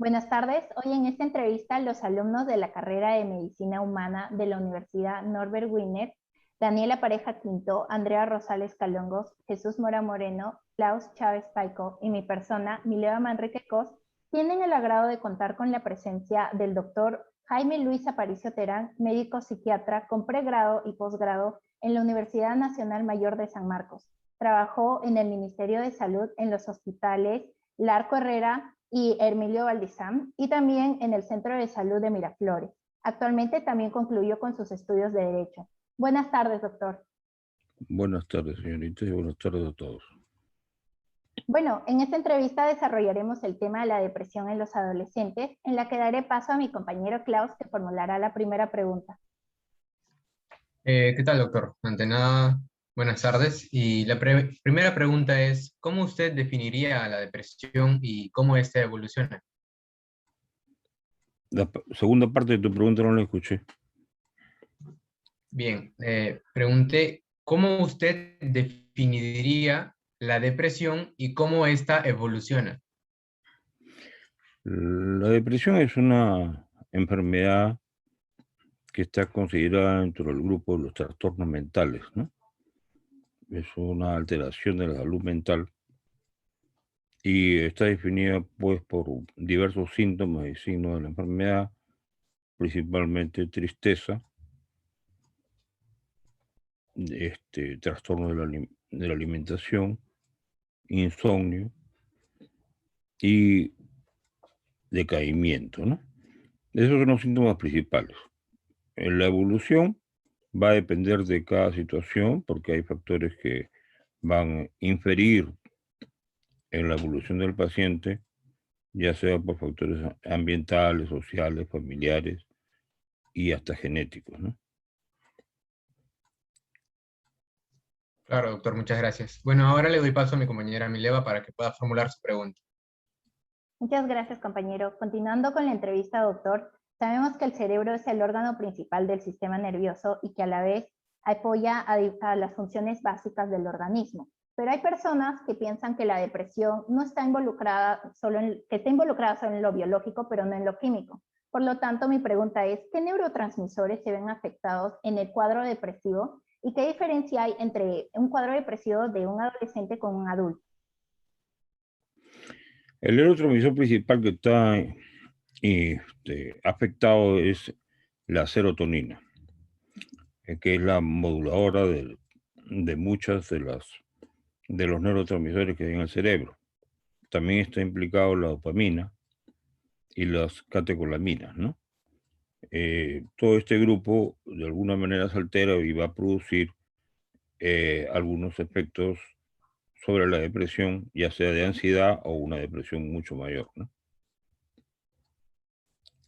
Buenas tardes. Hoy en esta entrevista los alumnos de la carrera de Medicina Humana de la Universidad Norbert Wiener, Daniela Pareja Quinto, Andrea Rosales Calongos, Jesús Mora Moreno, Klaus Chávez Paico y mi persona, Mileva Manrique Cos, tienen el agrado de contar con la presencia del doctor Jaime Luis Aparicio Terán, médico psiquiatra con pregrado y posgrado en la Universidad Nacional Mayor de San Marcos. Trabajó en el Ministerio de Salud en los hospitales Larco Herrera y Hermilio Valdizán, y también en el Centro de Salud de Miraflores. Actualmente también concluyó con sus estudios de Derecho. Buenas tardes, doctor. Buenas tardes, señorita, y buenas tardes a todos. Bueno, en esta entrevista desarrollaremos el tema de la depresión en los adolescentes, en la que daré paso a mi compañero Klaus, que formulará la primera pregunta. ¿Qué tal, doctor? Ante nada, buenas tardes. Y la primera pregunta es, ¿cómo usted definiría la depresión y cómo ésta evoluciona? La segunda parte de tu pregunta no la escuché. Bien, pregunté, ¿cómo usted definiría la depresión y cómo ésta evoluciona? La depresión es una enfermedad que está considerada dentro del grupo de los trastornos mentales, ¿no? Es una alteración de la salud mental y está definida pues por diversos síntomas y signos de la enfermedad, principalmente tristeza, trastorno de la alimentación, insomnio y decaimiento, ¿no? Esos son los síntomas principales. En la evolución va a depender de cada situación porque hay factores que van a inferir en la evolución del paciente, ya sea por factores ambientales, sociales, familiares y hasta genéticos, ¿no? Claro, doctor, muchas gracias. Bueno, ahora le doy paso a mi compañera Mileva para que pueda formular su pregunta. Muchas gracias, compañero. Continuando con la entrevista, doctor, sabemos que el cerebro es el órgano principal del sistema nervioso y que a la vez apoya a las funciones básicas del organismo. Pero hay personas que piensan que la depresión no está involucrada que está involucrada solo en lo biológico, pero no en lo químico. Por lo tanto, mi pregunta es, ¿qué neurotransmisores se ven afectados en el cuadro depresivo? ¿Y qué diferencia hay entre un cuadro depresivo de un adolescente con un adulto? El neurotransmisor principal que está afectado es la serotonina, que es la moduladora de muchas de los neurotransmisores que hay en el cerebro. También está implicado la dopamina y las catecolaminas, ¿no? Todo este grupo de alguna manera se altera y va a producir algunos efectos sobre la depresión, ya sea de ansiedad o una depresión mucho mayor, ¿no?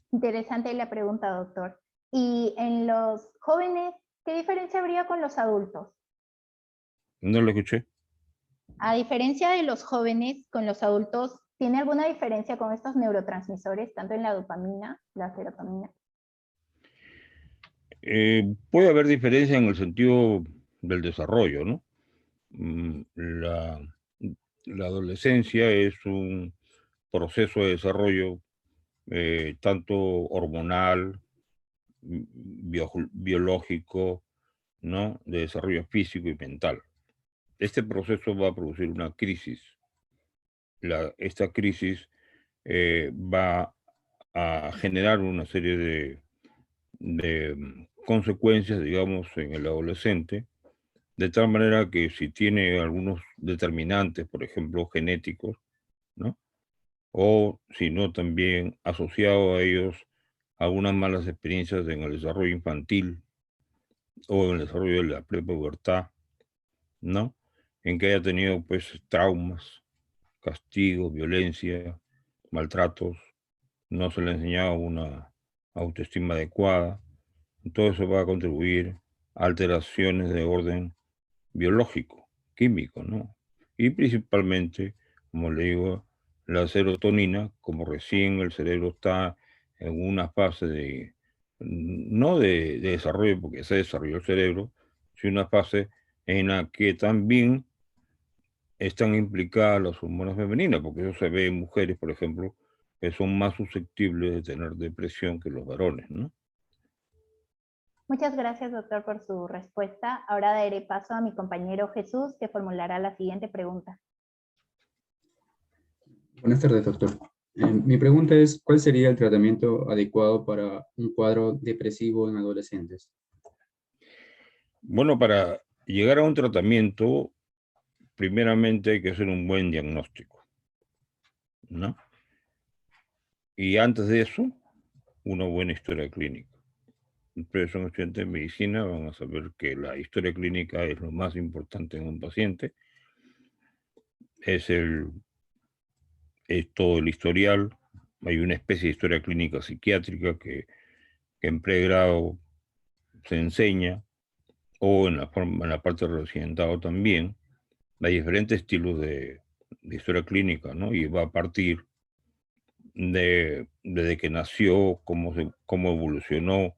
Interesante la pregunta, doctor. ¿Y en los jóvenes, qué diferencia habría con los adultos? No lo escuché. A diferencia de los jóvenes, con los adultos, ¿tiene alguna diferencia con estos neurotransmisores, tanto en la dopamina, la serotonina? Puede haber diferencia en el sentido del desarrollo, ¿no? La adolescencia es un proceso de desarrollo tanto hormonal, biológico, ¿no? De desarrollo físico y mental. Este proceso va a producir una crisis. Esta crisis va a generar una serie de consecuencias, digamos, en el adolescente, de tal manera que si tiene algunos determinantes, por ejemplo, genéticos, ¿no? O si no, también asociado a ellos algunas malas experiencias en el desarrollo infantil o en el desarrollo de la prepubertad, ¿no? En que haya tenido pues traumas, castigos, violencia, maltratos, no se le ha enseñado una autoestima adecuada. Todo eso va a contribuir a alteraciones de orden biológico, químico, ¿no? Y principalmente, como le digo, la serotonina, como recién el cerebro está en una fase no de desarrollo, porque se desarrolló el cerebro, sino una fase en la que también están implicadas las hormonas femeninas, porque eso se ve en mujeres, por ejemplo, que son más susceptibles de tener depresión que los varones, ¿no? Muchas gracias, doctor, por su respuesta. Ahora daré paso a mi compañero Jesús, que formulará la siguiente pregunta. Buenas tardes, doctor. Mi pregunta es, ¿cuál sería el tratamiento adecuado para un cuadro depresivo en adolescentes? Bueno, para llegar a un tratamiento, primeramente hay que hacer un buen diagnóstico, ¿no? Y antes de eso, una buena historia clínica. Ustedes son estudiantes de medicina, van a saber que la historia clínica es lo más importante en un paciente. Es todo el historial. Hay una especie de historia clínica psiquiátrica que en pregrado se enseña, o en la parte de residentado también. Hay diferentes estilos de historia clínica, ¿no? Y va a partir desde que nació, cómo evolucionó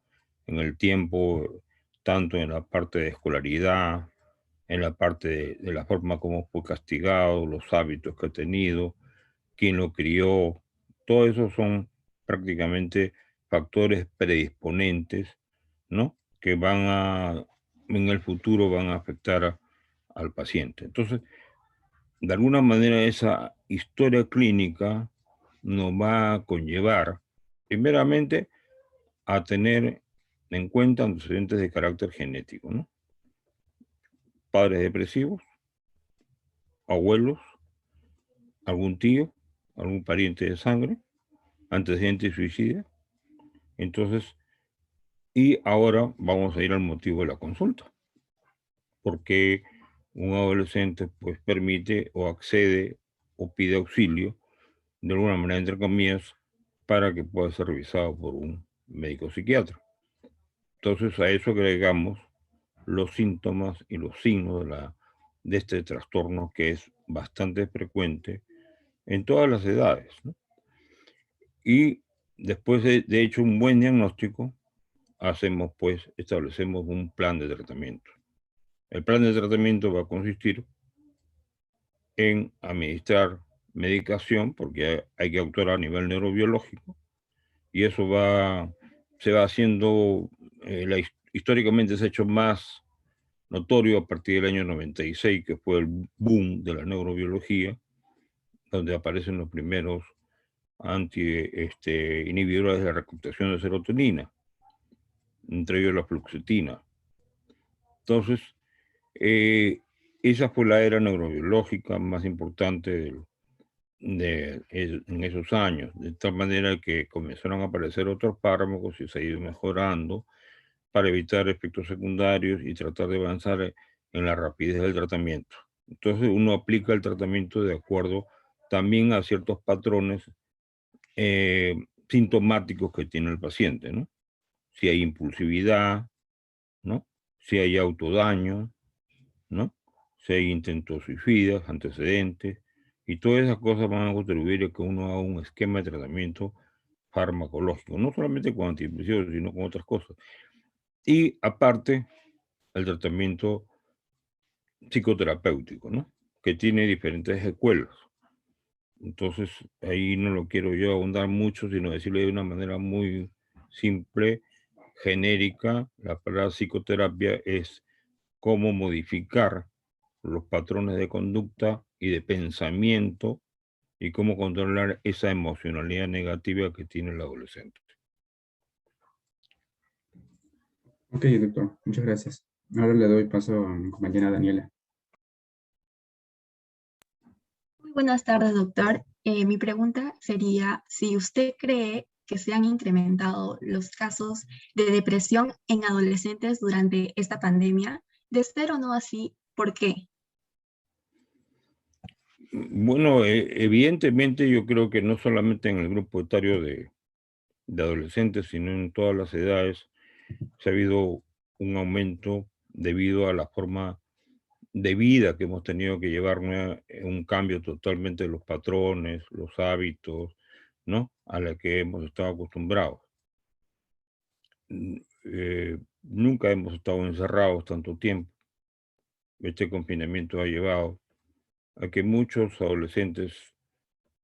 en el tiempo, tanto en la parte de escolaridad, en la parte de la forma como fue castigado, los hábitos que ha tenido, quién lo crió. Todo eso son prácticamente factores predisponentes, ¿no? Que en el futuro van a afectar al paciente. Entonces, de alguna manera esa historia clínica nos va a conllevar, primeramente, a tener en cuenta antecedentes de carácter genético, ¿no? Padres depresivos, abuelos, algún tío, algún pariente de sangre, antecedentes suicidas. Entonces, y ahora vamos a ir al motivo de la consulta. Porque un adolescente pues permite o accede o pide auxilio, de alguna manera, entre comillas, para que pueda ser revisado por un médico psiquiatra. Entonces a eso agregamos los síntomas y los signos de este trastorno, que es bastante frecuente en todas las edades, ¿no? Y después de hecho un buen diagnóstico, establecemos un plan de tratamiento. El plan de tratamiento va a consistir en administrar medicación, porque hay que actuar a nivel neurobiológico, y eso se va haciendo, históricamente se ha hecho más notorio a partir del año 96, que fue el boom de la neurobiología, donde aparecen los primeros inhibidores de la recaptación de serotonina, entre ellos la fluoxetina. Entonces, esa fue la era neurobiológica más importante en esos años, de tal manera que comenzaron a aparecer otros fármacos y se ha ido mejorando para evitar efectos secundarios y tratar de avanzar en la rapidez del tratamiento. Entonces uno aplica el tratamiento de acuerdo también a ciertos patrones sintomáticos que tiene el paciente, ¿no? Si hay impulsividad, ¿no? Si hay autodaño, ¿no? Si hay intentos suicidas, antecedentes, y todas esas cosas van a contribuir a que uno haga un esquema de tratamiento farmacológico, no solamente con antidepresivos, sino con otras cosas. Y aparte, el tratamiento psicoterapéutico, ¿no? Que tiene diferentes escuelas. Entonces, ahí no lo quiero yo ahondar mucho, sino decirle de una manera muy simple, genérica. La palabra psicoterapia es cómo modificar los patrones de conducta y de pensamiento y cómo controlar esa emocionalidad negativa que tiene el adolescente. Ok, doctor, muchas gracias. Ahora le doy paso a mi compañera Daniela. Muy buenas tardes, doctor. Mi pregunta sería si usted cree que se han incrementado los casos de depresión en adolescentes durante esta pandemia. De ser o no así, ¿por qué? Bueno, evidentemente yo creo que no solamente en el grupo etario de adolescentes, sino en todas las edades, se ha habido un aumento debido a la forma de vida que hemos tenido que llevar, un cambio totalmente de los patrones, los hábitos, ¿no? A la que hemos estado acostumbrados. Nunca hemos estado encerrados tanto tiempo. Este confinamiento ha llevado a que muchos adolescentes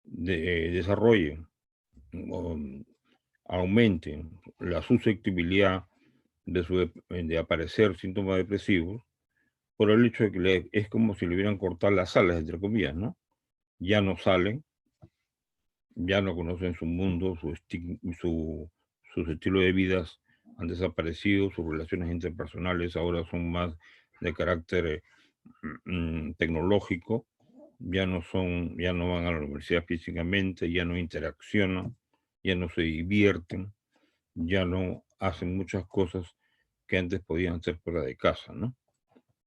desarrollen aumenten la susceptibilidad de aparecer síntomas depresivos por el hecho de que es como si le hubieran cortado las alas, entre comillas, ¿no? Ya no salen, ya no conocen su mundo, sus estilos de vida han desaparecido, sus relaciones interpersonales ahora son más de carácter tecnológico, ya no van a la universidad físicamente, ya no interaccionan, ya no se divierten, ya no hacen muchas cosas que antes podían hacer fuera de casa, ¿no?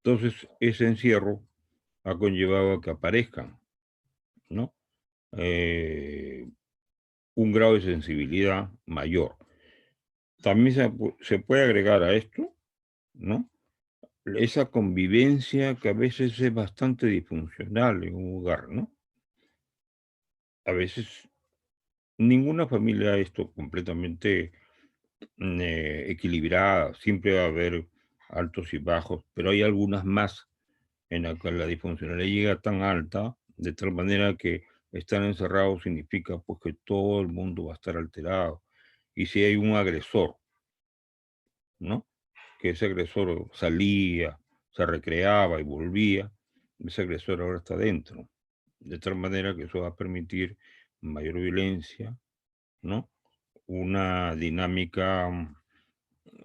Entonces, ese encierro ha conllevado a que aparezcan, ¿no? Un grado de sensibilidad mayor. También se puede agregar a esto, ¿no? Esa convivencia que a veces es bastante disfuncional en un hogar, ¿no? A veces ninguna familia esto completamente equilibrada, siempre va a haber altos y bajos, pero hay algunas más en las que la disfuncionalidad llega tan alta, de tal manera que estar encerrado significa pues que todo el mundo va a estar alterado. Y si hay un agresor, ¿no? Que ese agresor salía, se recreaba y volvía, ese agresor ahora está dentro. De tal manera que eso va a permitir mayor violencia, ¿no? Una dinámica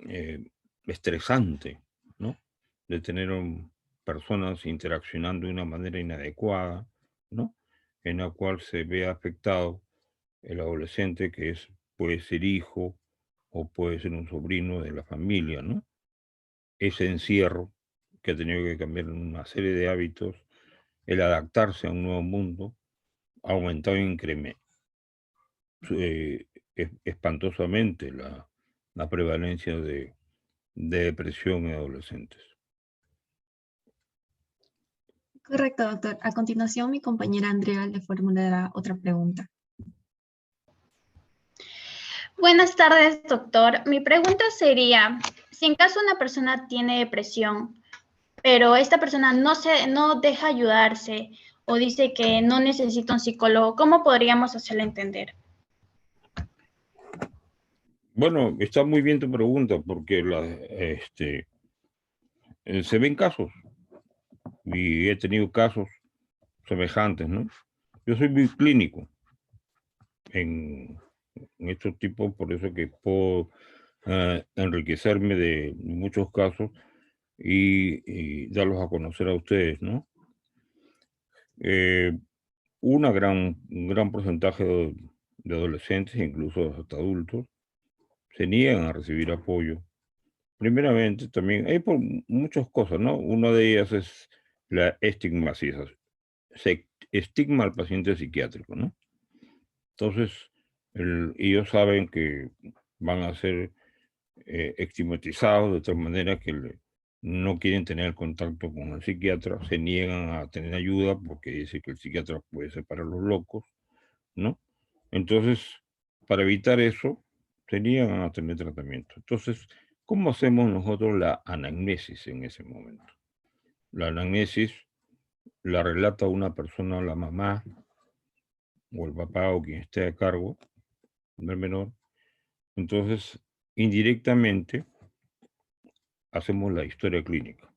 eh, estresante, ¿no? De tener personas interaccionando de una manera inadecuada, ¿no? En la cual se ve afectado el adolescente puede ser hijo o puede ser un sobrino de la familia, ¿no? Ese encierro que ha tenido que cambiar una serie de hábitos, el adaptarse a un nuevo mundo, ha aumentado espantosamente la prevalencia de depresión en adolescentes. Correcto, doctor. A continuación, mi compañera Andrea le formulará otra pregunta. Buenas tardes, doctor. Mi pregunta sería, si en caso una persona tiene depresión, pero esta persona no deja ayudarse o dice que no necesita un psicólogo, ¿cómo podríamos hacerle entender? Bueno, está muy bien tu pregunta porque se ven casos y he tenido casos semejantes, ¿no? Yo soy muy clínico en estos tipos, por eso que puedo enriquecerme de muchos casos y darlos a conocer a ustedes, ¿no? Un gran porcentaje de adolescentes, incluso hasta adultos, se niegan a recibir apoyo. Primeramente, también hay por muchas cosas, ¿no? Una de ellas es la estigmatización. Se estigma al paciente psiquiátrico, ¿no? Entonces, ellos saben que van a ser estigmatizados de tal manera que no quieren tener contacto con el psiquiatra, se niegan a tener ayuda porque dice que el psiquiatra puede ser para los locos, ¿no? Entonces, para evitar eso, se niegan a tener tratamiento. Entonces, ¿cómo hacemos nosotros la anamnesis en ese momento? La anamnesis la relata una persona, la mamá o el papá o quien esté a cargo del menor. Entonces, indirectamente, hacemos la historia clínica.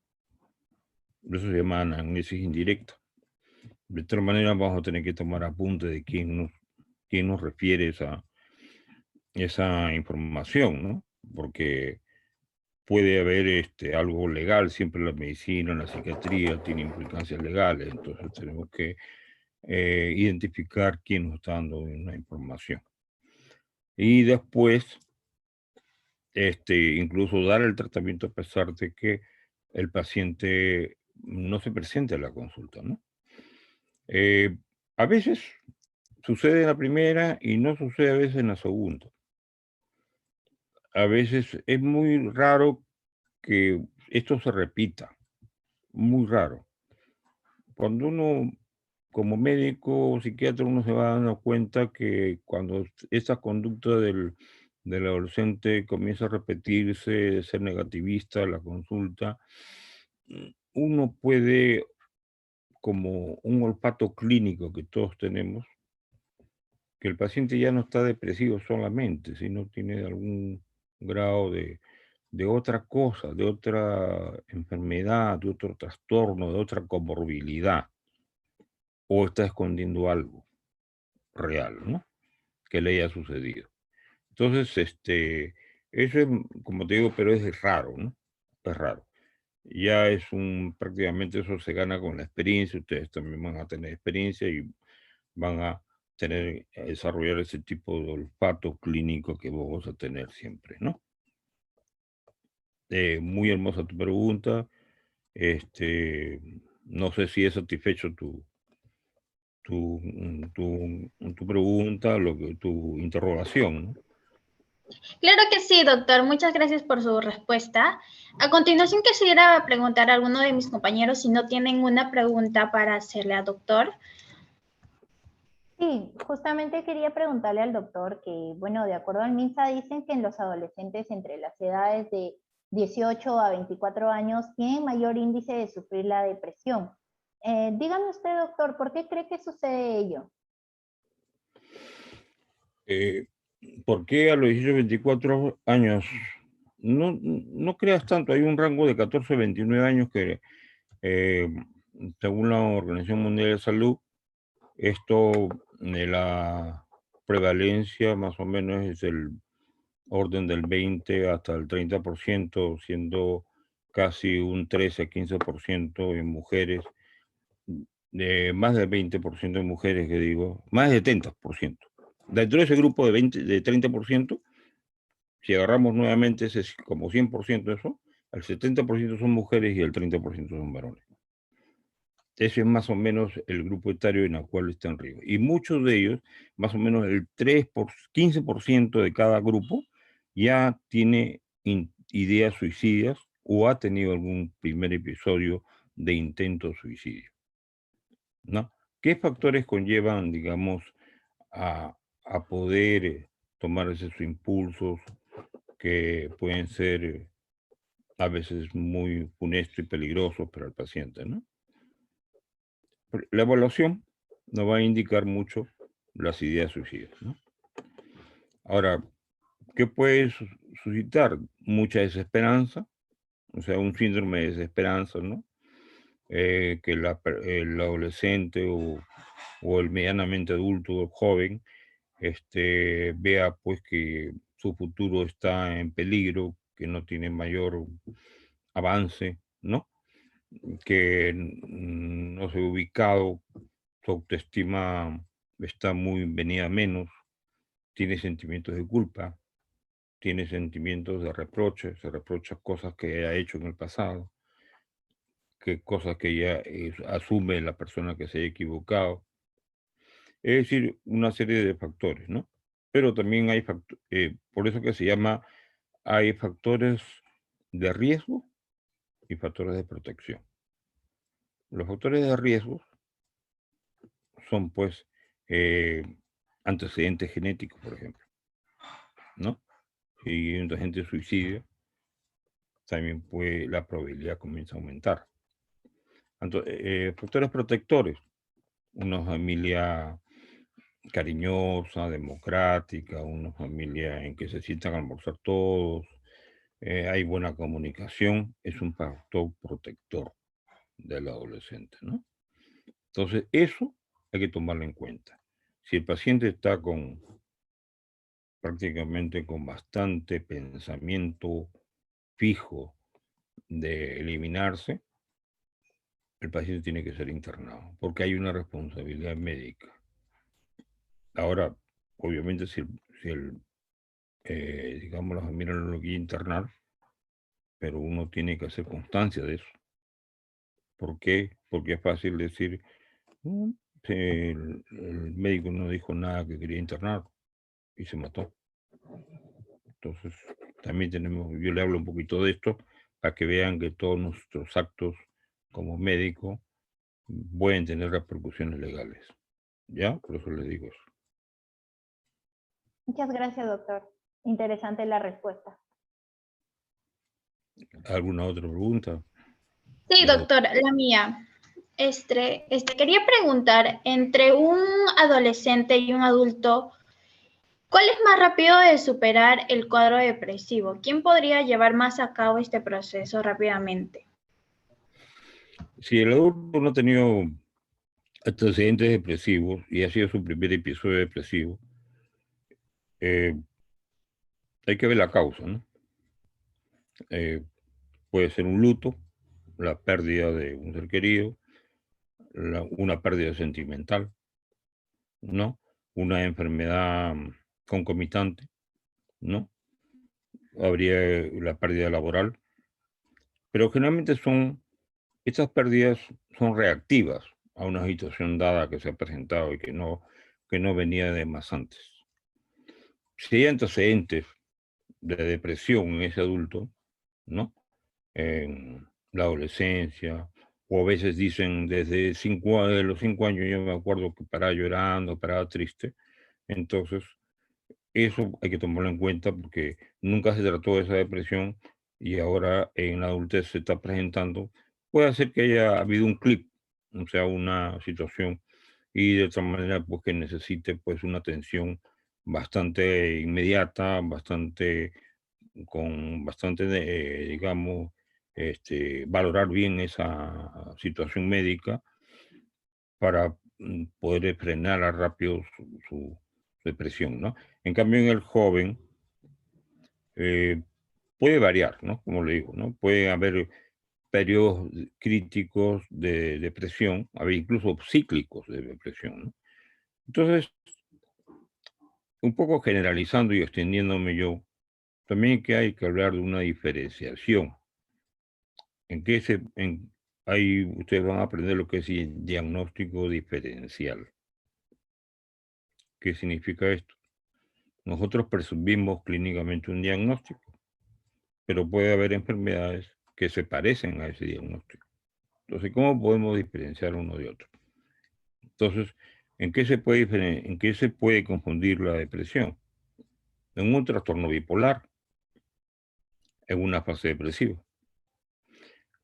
Eso se llama anamnesis indirecta. De tal manera vamos a tener que tomar apunte de quién nos refiere esa información, ¿no? Porque puede haber algo legal, siempre la medicina, la psiquiatría tiene implicancias legales, entonces tenemos que identificar quién nos está dando una información. Y después, incluso dar el tratamiento a pesar de que el paciente no se presente a la consulta, ¿no? A veces sucede en la primera y no sucede a veces en la segunda. A veces es muy raro que esto se repita, muy raro. Cuando uno, como médico o psiquiatra, uno se va dando cuenta que cuando esa conducta del adolescente comienza a repetirse, de ser negativista a la consulta, uno puede, como un olfato clínico que todos tenemos, que el paciente ya no está depresivo solamente, sino tiene algún grado de otra cosa, de otra enfermedad, de otro trastorno, de otra comorbilidad, o está escondiendo algo real, ¿no? Que le haya sucedido. Entonces, eso es, como te digo, pero es raro, ¿no? Es raro. Ya es prácticamente eso se gana con la experiencia, ustedes también van a tener experiencia y van a desarrollar ese tipo de olfato clínico que vos vas a tener siempre, ¿no? Muy hermosa tu pregunta. No sé si es satisfecho tu pregunta, tu interrogación, ¿no? Claro que sí, doctor. Muchas gracias por su respuesta. A continuación, quisiera preguntar a alguno de mis compañeros si no tienen una pregunta para hacerle al doctor. Sí, justamente quería preguntarle al doctor que, bueno, de acuerdo al MINSA dicen que en los adolescentes entre las edades de 18 a 24 años tienen mayor índice de sufrir la depresión. Dígame usted, doctor, ¿por qué cree que sucede ello? ¿Por qué a los 18 24 años? No creas tanto, hay un rango de 14 a 29 años que, según la Organización Mundial de Salud, esto de la prevalencia más o menos es el orden del 20 hasta el 30%, siendo casi un 13 a 15% en mujeres, de más del 20% en mujeres, que digo, más del 70%. Dentro de ese grupo de 30%, si agarramos nuevamente ese como 100% eso, el 70% son mujeres y el 30% son varones. Ese es más o menos el grupo etario en el cual están arriba. Y muchos de ellos, más o menos el 15% de cada grupo, ya tiene ideas suicidas o ha tenido algún primer episodio de intento de suicidio, ¿no? ¿Qué factores conllevan, digamos, a poder tomar esos impulsos que pueden ser a veces muy funestos y peligrosos para el paciente, ¿no? La evaluación nos va a indicar mucho las ideas suicidas, ¿no? Ahora, ¿qué puede suscitar? Mucha desesperanza, o sea, un síndrome de desesperanza, ¿no? Que el adolescente o el medianamente adulto o el joven vea pues que su futuro está en peligro, que no tiene mayor avance, ¿no? Que no se ha ubicado, su autoestima está muy venida a menos, tiene sentimientos de culpa, tiene sentimientos de reproche, se reprocha cosas que ha hecho en el pasado, que cosas que ya asume la persona que se haya equivocado. Es decir, una serie de factores, ¿no? Pero también hay por eso que se llama, hay factores de riesgo y factores de protección. Los factores de riesgo son, pues, antecedentes genéticos, por ejemplo, ¿no? Si hay un agente de suicidio, también la probabilidad comienza a aumentar. Factores protectores, una familia cariñosa, democrática, una familia en que se sientan a almorzar todos, hay buena comunicación, es un factor protector del adolescente, ¿no? Entonces, eso hay que tomarlo en cuenta. Si el paciente está prácticamente con bastante pensamiento fijo de eliminarse, el paciente tiene que ser internado, porque hay una responsabilidad médica. Ahora, obviamente, si digamos, la familia no lo quiere internar, pero uno tiene que hacer constancia de eso. ¿Por qué? Porque es fácil decir, el médico no dijo nada que quería internar y se mató. Entonces, también yo le hablo un poquito de esto para que vean que todos nuestros actos como médico pueden tener repercusiones legales. ¿Ya? Por eso les digo eso. Muchas gracias, doctor. Interesante la respuesta. ¿Alguna otra pregunta? Sí, doctor, la mía. Quería preguntar, entre un adolescente y un adulto, ¿cuál es más rápido de superar el cuadro depresivo? ¿Quién podría llevar más a cabo este proceso rápidamente? Si el adulto no ha tenido antecedentes depresivos y ha sido su primer episodio depresivo, hay que ver la causa, ¿no? Puede ser un luto, la pérdida de un ser querido, una pérdida sentimental, ¿no? Una enfermedad concomitante, ¿no? Habría la pérdida laboral, pero generalmente estas pérdidas son reactivas a una situación dada que se ha presentado y que no venía de más antes. Si hay antecedentes de depresión en ese adulto, ¿no? En la adolescencia, o a veces dicen desde de los 5 años yo me acuerdo que paraba llorando, paraba triste. Entonces, eso hay que tomarlo en cuenta porque nunca se trató de esa depresión y ahora en la adultez se está presentando. Puede ser que haya habido un clic, o sea, una situación y de otra manera pues que necesite pues una atención bastante inmediata, con bastante, digamos, valorar bien esa situación médica para poder frenar rápido su depresión, ¿no? En cambio, en el joven puede variar, ¿no? Como le digo, ¿no? Puede haber periodos críticos de depresión, haber incluso cíclicos de depresión, ¿no? Entonces, un poco generalizando y extendiéndome yo, también que hay que hablar de una diferenciación. Ahí ustedes van a aprender lo que es el diagnóstico diferencial. ¿Qué significa esto? Nosotros presumimos clínicamente un diagnóstico, pero puede haber enfermedades que se parecen a ese diagnóstico. Entonces, ¿cómo podemos diferenciar uno de otro? Entonces, ¿en qué se puede confundir la depresión? En un trastorno bipolar, en una fase depresiva.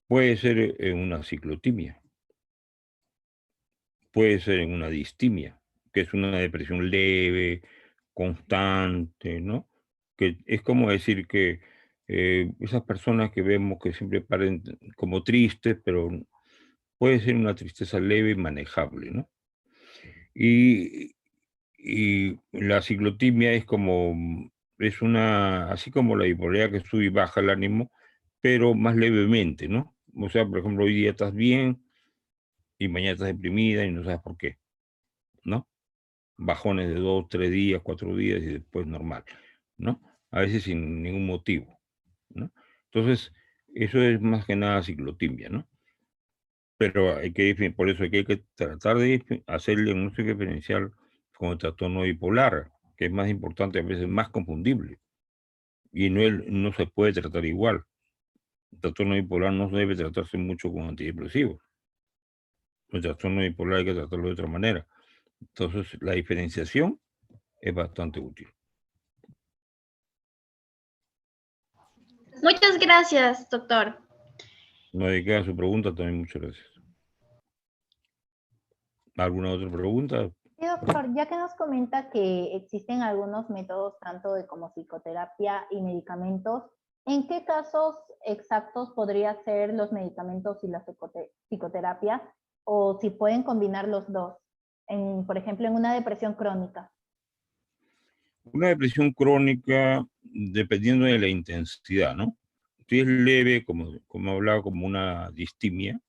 Puede ser en una ciclotimia. Puede ser en una distimia, que es una depresión leve, constante, ¿no? Que es como decir que esas personas que vemos que siempre parecen como tristes, pero puede ser una tristeza leve y manejable, ¿no? Y, y la ciclotimia así como la bipolaridad que sube y baja el ánimo, pero más levemente, ¿no? O sea, por ejemplo, hoy día estás bien y mañana estás deprimida y no sabes por qué, ¿no? Bajones de 2, 3 días, 4 días y después normal, ¿no? A veces sin ningún motivo, ¿no? Entonces, eso es más que nada ciclotimia, ¿no? Pero por eso hay que tratar de hacer el diagnóstico diferencial con el trastorno bipolar, que es más importante, a veces más confundible, y no se puede tratar igual. El trastorno bipolar no debe tratarse mucho con antidepresivos. El trastorno bipolar hay que tratarlo de otra manera. Entonces, la diferenciación es bastante útil. Muchas gracias, doctor. No dediqué a su pregunta, también muchas gracias. ¿Alguna otra pregunta? Sí, doctor, ya que nos comenta que existen algunos métodos, tanto de como psicoterapia y medicamentos, ¿en qué casos exactos podría ser los medicamentos y la psicoterapia? O si pueden combinar los dos, por ejemplo, en una depresión crónica. Una depresión crónica, dependiendo de la intensidad, ¿no? Si es leve, como hablaba, como una distimia,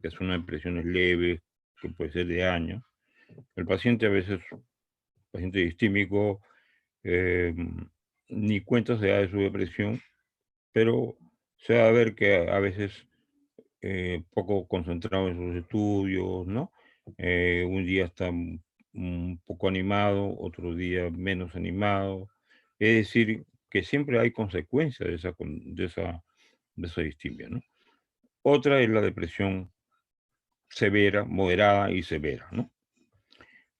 que son depresiones leves, que puede ser de años, el paciente a veces, paciente distímico, ni cuenta se da de su depresión, pero se va a ver que a veces poco concentrado en sus estudios, ¿no? Un día está un poco animado, otro día menos animado. Es decir, que siempre hay consecuencias de esa distimia, ¿no? Otra es la depresión severa, moderada y severa, ¿no?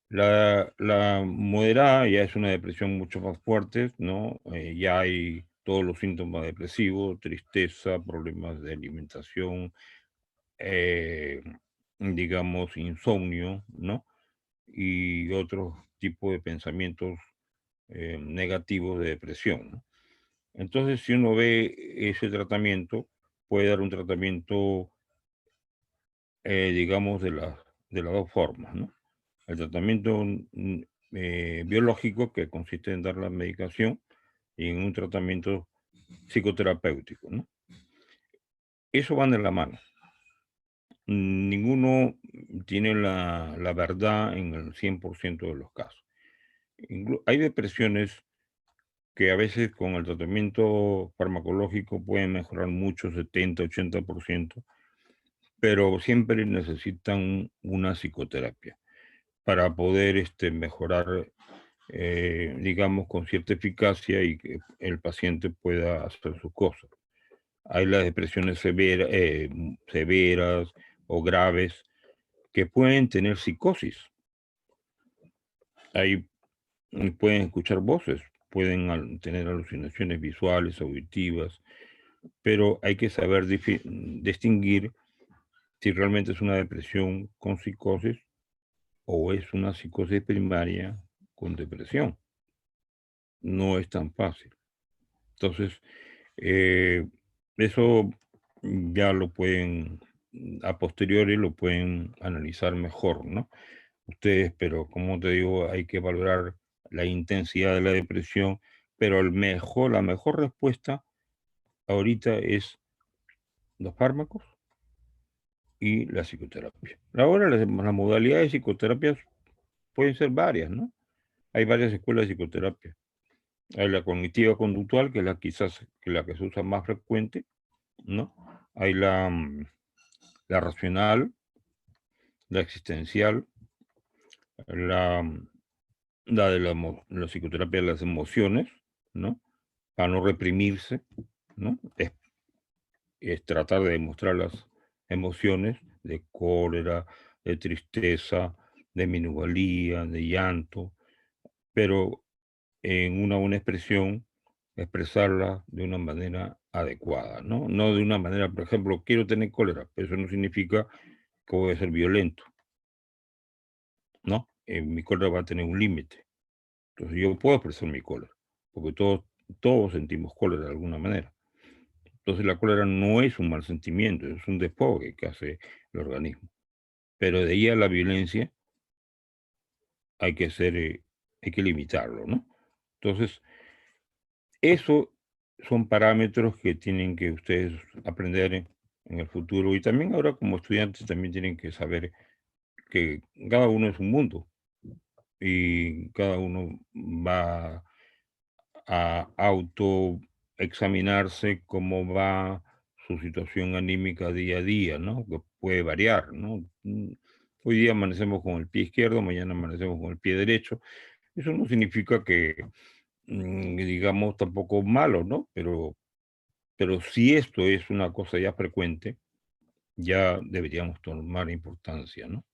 La moderada ya es una depresión mucho más fuerte, ¿no? Ya hay todos los síntomas depresivos, tristeza, problemas de alimentación, digamos, insomnio, ¿no? Y otros tipos de pensamientos negativos de depresión, ¿no? Entonces, si uno ve ese tratamiento, puede dar un tratamiento, digamos, de las dos formas, ¿no? El tratamiento biológico, que consiste en dar la medicación, y en un tratamiento psicoterapéutico, ¿no? Eso van de la mano. Ninguno tiene la verdad en el 100% de los casos. Hay depresiones que a veces con el tratamiento farmacológico pueden mejorar mucho, 70, 80%, pero siempre necesitan una psicoterapia para poder mejorar, digamos, con cierta eficacia y que el paciente pueda hacer sus cosas. Hay las depresiones severas o graves que pueden tener psicosis. Ahí pueden escuchar voces, pueden tener alucinaciones visuales, auditivas, pero hay que saber distinguir si realmente es una depresión con psicosis o es una psicosis primaria con depresión. No es tan fácil. Entonces, eso ya lo pueden, a posteriori lo pueden analizar mejor, ¿no? Ustedes, pero como te digo, hay que valorar la intensidad de la depresión, pero la mejor respuesta ahorita es los fármacos y la psicoterapia. Ahora las modalidades de psicoterapia pueden ser varias, ¿no? Hay varias escuelas de psicoterapia. Hay la cognitiva conductual, que es la que se usa más frecuente, ¿no? Hay la racional, la existencial, la de la psicoterapia de las emociones, ¿no? Para no reprimirse, ¿no? Es tratar de demostrar las emociones de cólera, de tristeza, de minusvalía, de llanto, pero en una buena expresión, expresarla de una manera adecuada, ¿no? No de una manera, por ejemplo, quiero tener cólera, pero eso no significa que voy a ser violento, ¿no? Mi cólera va a tener un límite. Entonces yo puedo expresar mi cólera, porque todos sentimos cólera de alguna manera. Entonces la cólera no es un mal sentimiento, es un desfogue que hace el organismo. Pero de ahí a la violencia hay que limitarlo, ¿no? Entonces, eso son parámetros que tienen que ustedes aprender en el futuro, y también ahora como estudiantes también tienen que saber que cada uno es un mundo y cada uno va a autoexaminarse cómo va su situación anímica día a día, ¿no? Que puede variar, ¿no? Hoy día amanecemos con el pie izquierdo, mañana amanecemos con el pie derecho. Eso no significa que, digamos, tampoco malo, ¿no? Pero si esto es una cosa ya frecuente, ya deberíamos tomar importancia, ¿no?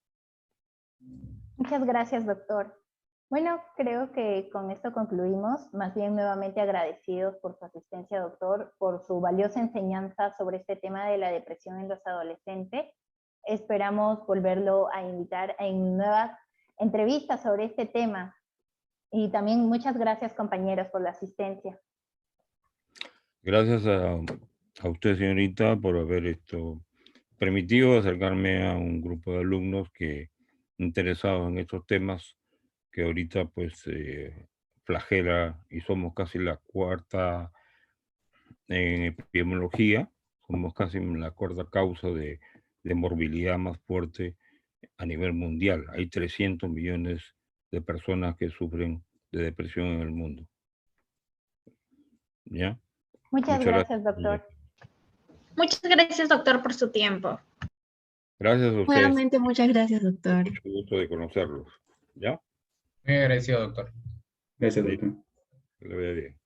Muchas gracias, doctor. Bueno, creo que con esto concluimos. Más bien, nuevamente agradecidos por su asistencia, doctor, por su valiosa enseñanza sobre este tema de la depresión en los adolescentes. Esperamos volverlo a invitar en nuevas entrevistas sobre este tema. Y también muchas gracias, compañeros, por la asistencia. Gracias a usted, señorita, por haber permitido acercarme a un grupo de alumnos que interesados en estos temas que ahorita pues flagela, y somos casi la cuarta en epidemiología, somos casi la cuarta causa de morbilidad más fuerte a nivel mundial. Hay 300 millones de personas que sufren de depresión en el mundo. ¿Ya? Muchas gracias, doctor. Muchas gracias, doctor, por su tiempo. Gracias a ustedes. Nuevamente, muchas gracias, doctor. Mucho gusto de conocerlos. ¿Ya? Muy agradecido, doctor. Gracias, doctor. Que le vaya bien.